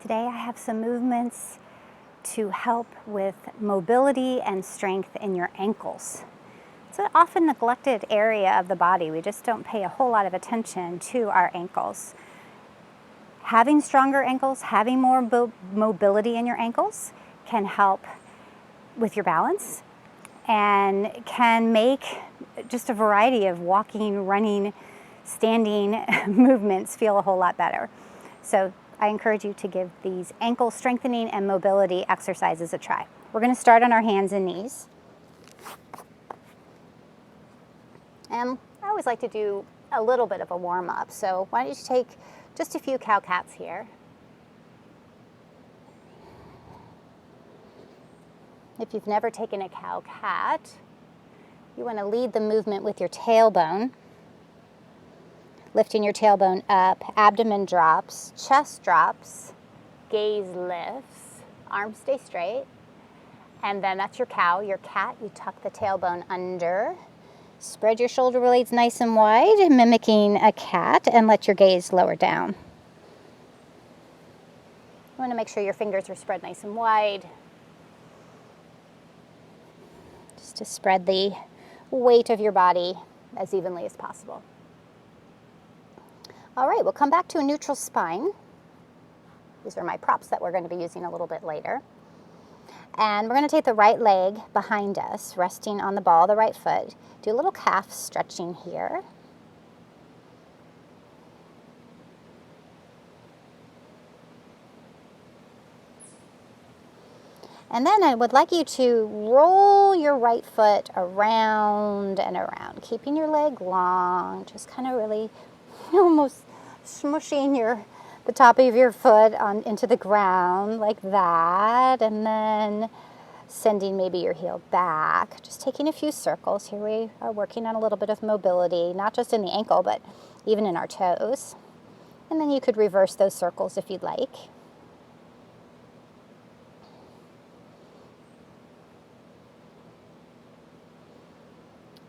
Today I have some movements to help with mobility and strength in your ankles. It's an often neglected area of the body. We just don't pay a whole lot of attention to our ankles. Having stronger ankles, having more mobility in your ankles can help with your balance and can make just a variety of walking, running, standing movements feel a whole lot better. So I encourage you to give these ankle strengthening and mobility exercises a try. We're going to start on our hands and knees. And I always like to do a little bit of a warm-up, so why don't you take just a few cow-cats here. If you've never taken a cow-cat, you want to lead the movement with your tailbone. Lifting your tailbone up, abdomen drops, chest drops, gaze lifts, arms stay straight. And then that's your cow. Your cat, you tuck the tailbone under. Spread your shoulder blades nice and wide, mimicking a cat, and let your gaze lower down. You want to make sure your fingers are spread nice and wide, just to spread the weight of your body as evenly as possible. All right, we'll come back to a neutral spine. These are my props that we're going to be using a little bit later. And we're going to take the right leg behind us, resting on the ball of the right foot. Do a little calf stretching here. And then I would like you to roll your right foot around and around, keeping your leg long, just kind of really almost smushing the top of your foot into the ground like that, and then sending maybe your heel back, just taking a few circles. Here we are working on a little bit of mobility, not just in the ankle, but even in our toes. And then you could reverse those circles if you'd like.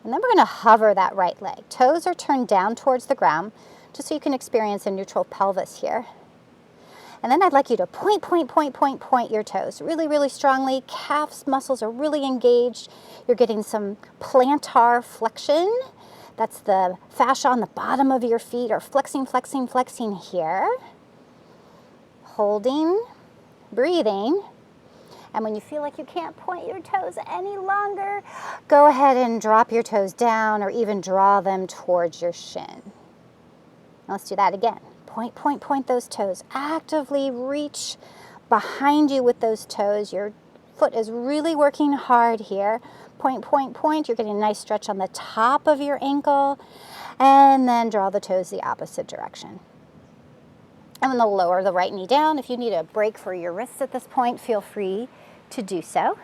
And then we're going to hover that right leg. Toes are turned down towards the ground, just so you can experience a neutral pelvis here. And then I'd like you to point your toes really, really strongly. Calf muscles are really engaged. You're getting some plantar flexion. That's the fascia on the bottom of your feet are flexing here. Holding, breathing. And when you feel like you can't point your toes any longer, go ahead and drop your toes down or even draw them towards your shin. Now let's do that again. Point those toes. Actively reach behind you with those toes. Your foot is really working hard here. Point. You're getting a nice stretch on the top of your ankle. And then draw the toes the opposite direction. I'm going to lower the right knee down. If you need a break for your wrists at this point, feel free to do so.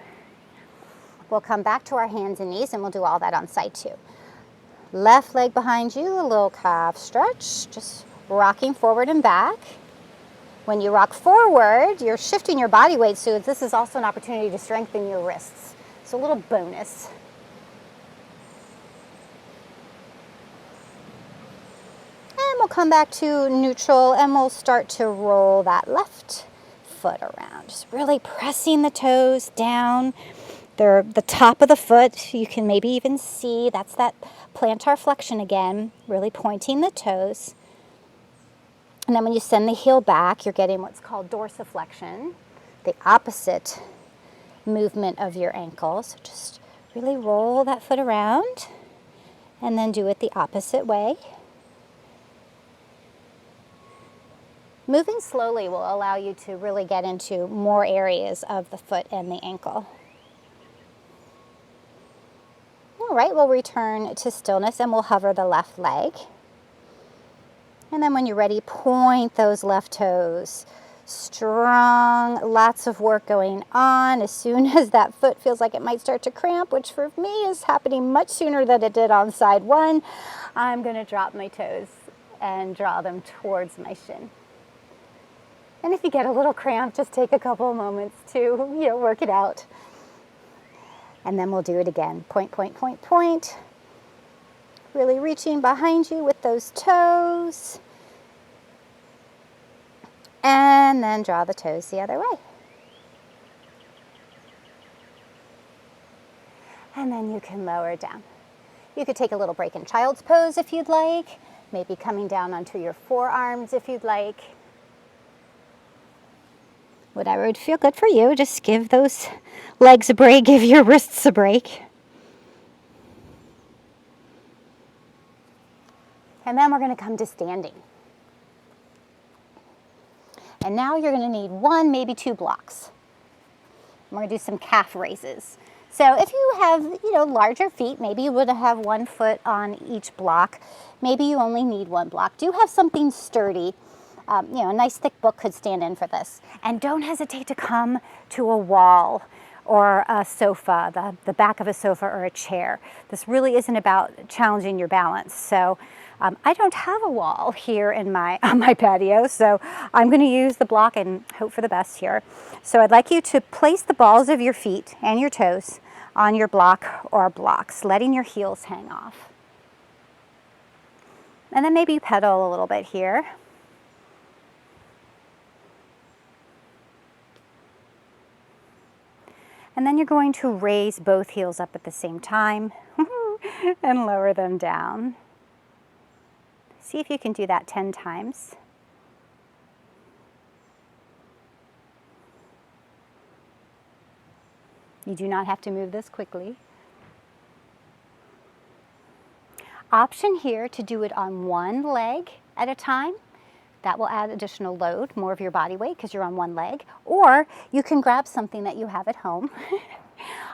We'll come back to our hands and knees, and we'll do all that on side two. Left leg behind you, a little calf stretch, just rocking forward and back. When you rock forward, you're shifting your body weight, so this is also an opportunity to strengthen your wrists. It's a little bonus. And we'll come back to neutral, and we'll start to roll that left foot around. Just really pressing the toes down. They're the top of the foot. You can maybe even see that's that plantar flexion again, really pointing the toes. And then when you send the heel back, you're getting what's called dorsiflexion, the opposite movement of your ankle. So just really roll that foot around and then do it the opposite way. Moving slowly will allow you to really get into more areas of the foot and the ankle. All right, we'll return to stillness and we'll hover the left leg. And then when you're ready, point those left toes. Strong, lots of work going on. As soon as that foot feels like it might start to cramp, which for me is happening much sooner than it did on side one, I'm going to drop my toes and draw them towards my shin. And if you get a little cramp, just take a couple of moments to, work it out. And then we'll do it again. Point. Really reaching behind you with those toes. And then draw the toes the other way. And then you can lower down. You could take a little break in child's pose if you'd like, maybe coming down onto your forearms if you'd like. Whatever would feel good for you, just give those legs a break, give your wrists a break. And then we're going to come to standing. And now you're going to need 1, maybe 2 blocks. We're going to do some calf raises. So if you have, larger feet, maybe you would have 1 foot on each block. Maybe you only need 1 block. Do have something sturdy. A nice thick book could stand in for this. And don't hesitate to come to a wall or a sofa, the back of a sofa or a chair. This really isn't about challenging your balance. So I don't have a wall here on my patio, so I'm going to use the block and hope for the best here. So I'd like you to place the balls of your feet and your toes on your block or blocks, letting your heels hang off. And then maybe you pedal a little bit here. And then you're going to raise both heels up at the same time and lower them down. See if you can do that 10 times. You do not have to move this quickly. Option here to do it on 1 leg at a time. That will add additional load, more of your body weight because you're on 1 leg. Or you can grab something that you have at home.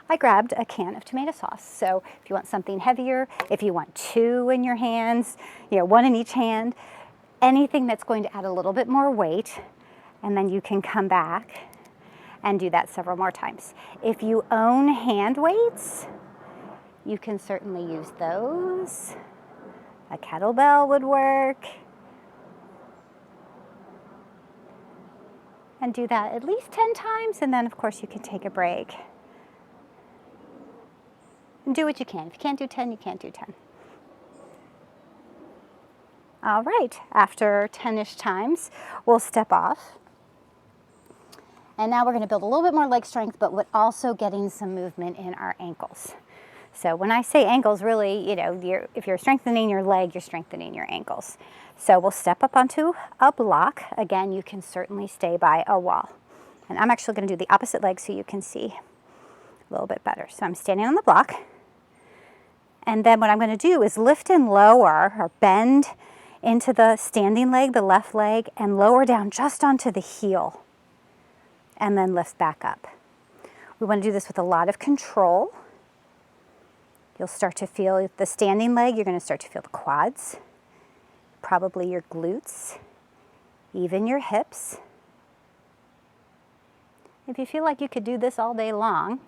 I grabbed a can of tomato sauce. So if you want something heavier, if you want 2 in your hands, 1 in each hand, anything that's going to add a little bit more weight, and then you can come back and do that several more times. If you own hand weights, you can certainly use those. A kettlebell would work. And do that at least 10 times, and then of course you can take a break. And do what you can. If you can't do 10, you can't do 10. All right, after 10-ish times, we'll step off. And now we're going to build a little bit more leg strength, but with also getting some movement in our ankles. So when I say ankles, really, if you're strengthening your leg, you're strengthening your ankles. So we'll step up onto a block. Again, you can certainly stay by a wall. And I'm actually going to do the opposite leg so you can see a little bit better. So I'm standing on the block. And then what I'm going to do is lift and lower or bend into the standing leg, the left leg, and lower down just onto the heel. And then lift back up. We want to do this with a lot of control. You'll start to feel the standing leg, you're going to start to feel the quads, probably your glutes, even your hips. If you feel like you could do this all day long,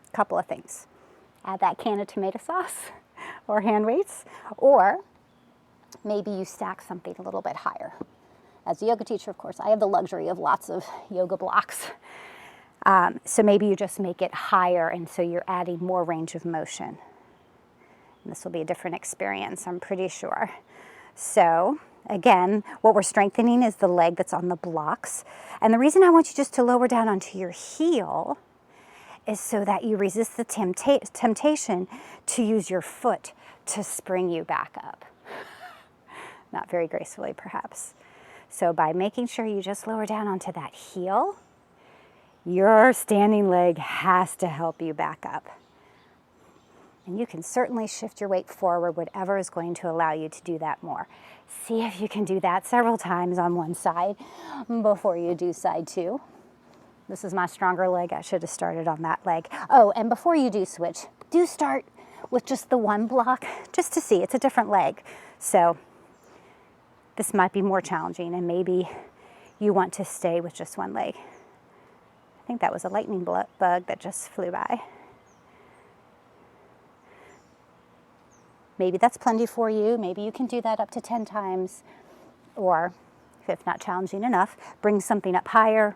a couple of things. Add that can of tomato sauce or hand weights, or maybe you stack something a little bit higher. As a yoga teacher, of course, I have the luxury of lots of yoga blocks. So maybe you just make it higher, and so you're adding more range of motion. And this will be a different experience, I'm pretty sure. So again, what we're strengthening is the leg that's on the blocks. And the reason I want you just to lower down onto your heel is so that you resist the temptation to use your foot to spring you back up. Not very gracefully, perhaps. So by making sure you just lower down onto that heel, your standing leg has to help you back up. And you can certainly shift your weight forward, whatever is going to allow you to do that more. See if you can do that several times on one side before you do side 2. This is my stronger leg. I should have started on that leg. Oh, and before you do switch, do start with just the 1 block, just to see. It's a different leg. So this might be more challenging, and maybe you want to stay with just 1 leg. I think that was a lightning bug that just flew by. Maybe that's plenty for you. Maybe you can do that up to 10 times. Or, if not challenging enough, bring something up higher,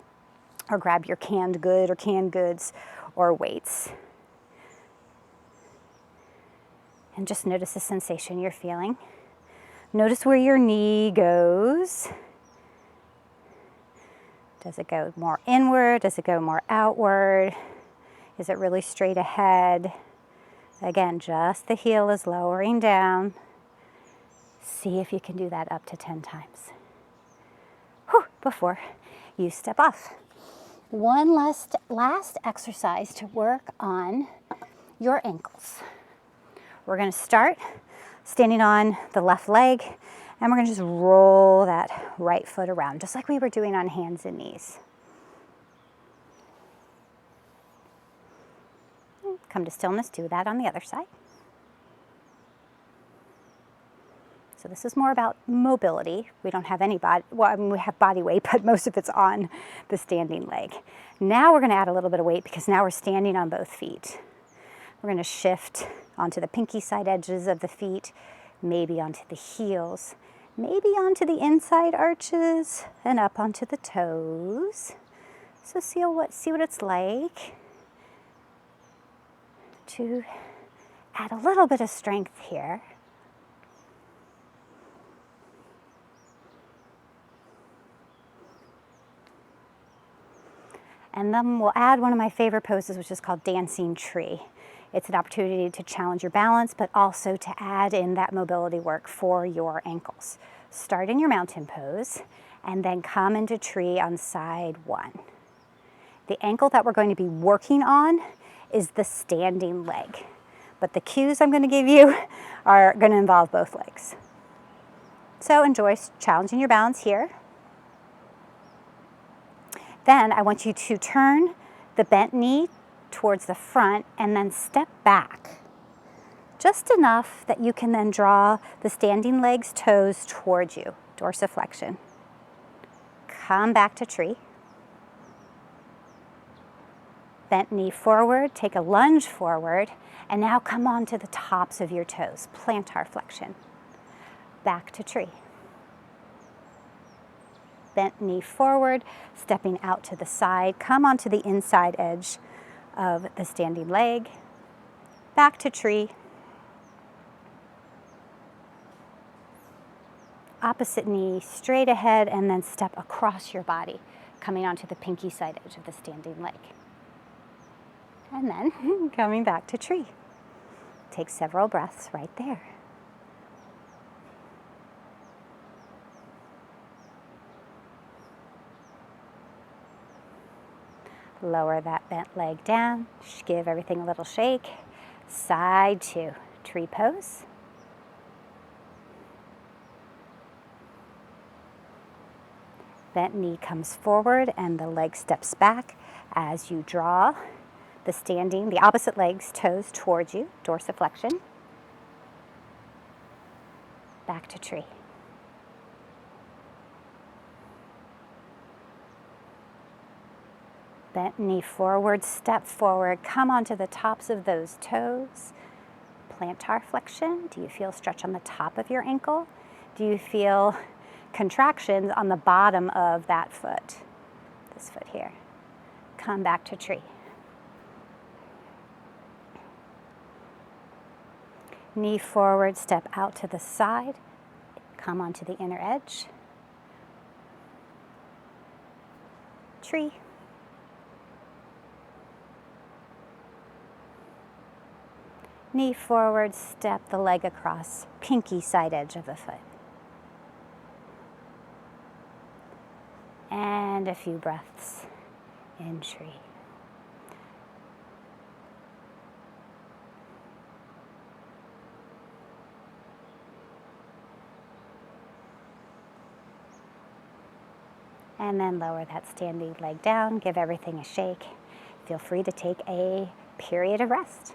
or grab your canned good or canned goods or weights. And just notice the sensation you're feeling. Notice where your knee goes. Does it go more inward? Does it go more outward? Is it really straight ahead? Again, just the heel is lowering down. See if you can do that up to 10 times. Whew, before you step off. One last exercise to work on your ankles. We're going to start standing on the left leg, and we're going to just roll that right foot around, just like we were doing on hands and knees. Come to stillness, do that on the other side. So this is more about mobility. We don't have any body, well, I mean, we have body weight, but most of it's on the standing leg. Now we're going to add a little bit of weight because now we're standing on both feet. We're going to shift onto the pinky side edges of the feet, maybe onto the heels, maybe onto the inside arches, and up onto the toes. So see what it's like to add a little bit of strength here. And then we'll add one of my favorite poses, which is called Dancing Tree. It's an opportunity to challenge your balance, but also to add in that mobility work for your ankles. Start in your mountain pose, and then come into tree on side one. The ankle that we're going to be working on is the standing leg, but the cues I'm going to give you are going to involve both legs. So enjoy challenging your balance here. Then I want you to turn the bent knee towards the front and then step back. Just enough that you can then draw the standing leg's toes towards you, dorsiflexion. Come back to tree. Bent knee forward, take a lunge forward, and now come on to the tops of your toes, plantar flexion. Back to tree. Bent knee forward, stepping out to the side, come onto the inside edge of the standing leg, back to tree, opposite knee straight ahead, and then step across your body, coming onto the pinky side edge of the standing leg. And then coming back to tree. Take several breaths right there. Lower that bent leg down, give everything a little shake. Side two, tree pose. Bent knee comes forward and the leg steps back as you draw the opposite leg's toes towards you, dorsiflexion. Back to tree. Bent knee forward, step forward, come onto the tops of those toes. Plantar flexion. Do you feel stretch on the top of your ankle? Do you feel contractions on the bottom of that foot? This foot here. Come back to tree. Knee forward, step out to the side. Come onto the inner edge. Tree. Knee forward, step the leg across, pinky side edge of the foot. And a few breaths in tree. And then lower that standing leg down, give everything a shake. Feel free to take a period of rest.